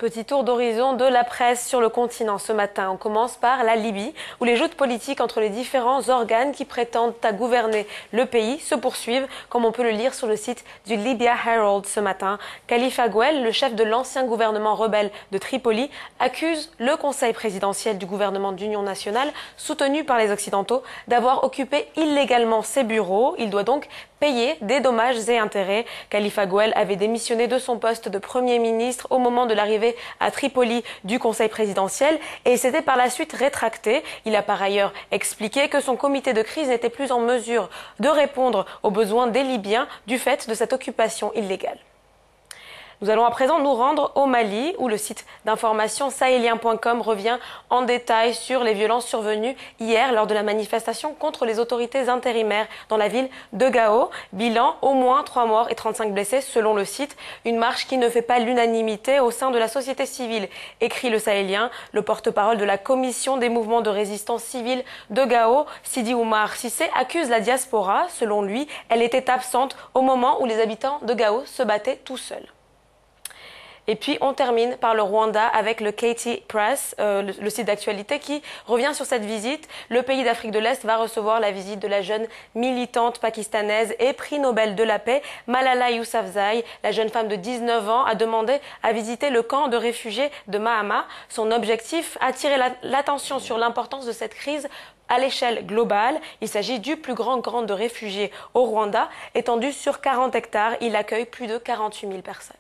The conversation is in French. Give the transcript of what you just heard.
Petit tour d'horizon de la presse sur le continent ce matin. On commence par la Libye, où les joutes politiques entre les différents organes qui prétendent à gouverner le pays se poursuivent, comme on peut le lire sur le site du Libya Herald ce matin. Khalifa Guel, le chef de l'ancien gouvernement rebelle de Tripoli, accuse le conseil présidentiel du gouvernement d'union nationale, soutenu par les Occidentaux, d'avoir occupé illégalement ses bureaux. Il doit donc payer des dommages et intérêts. Khalifa Guel avait démissionné de son poste de Premier ministre au moment de l'arrivée à Tripoli du Conseil présidentiel et s'était par la suite rétracté. Il a par ailleurs expliqué que son comité de crise n'était plus en mesure de répondre aux besoins des Libyens du fait de cette occupation illégale. Nous allons à présent nous rendre au Mali, où le site d'information sahélien.com revient en détail sur les violences survenues hier lors de la manifestation contre les autorités intérimaires dans la ville de Gao. Bilan, au moins 3 morts et 35 blessés selon le site. Une marche qui ne fait pas l'unanimité au sein de la société civile, écrit le Sahélien. Le porte-parole de la commission des mouvements de résistance civile de Gao, Sidi Oumar Cissé, accuse la diaspora. Selon lui, elle était absente au moment où les habitants de Gao se battaient tout seuls. Et puis on termine par le Rwanda avec le Katy Press, le site d'actualité qui revient sur cette visite. Le pays d'Afrique de l'Est va recevoir la visite de la jeune militante pakistanaise et prix Nobel de la paix, Malala Yousafzai. La jeune femme de 19 ans a demandé à visiter le camp de réfugiés de Mahama. Son objectif, attirer l'attention sur l'importance de cette crise à l'échelle globale. Il s'agit du plus grand camp de réfugiés au Rwanda, étendu sur 40 hectares. Il accueille plus de 48 000 personnes.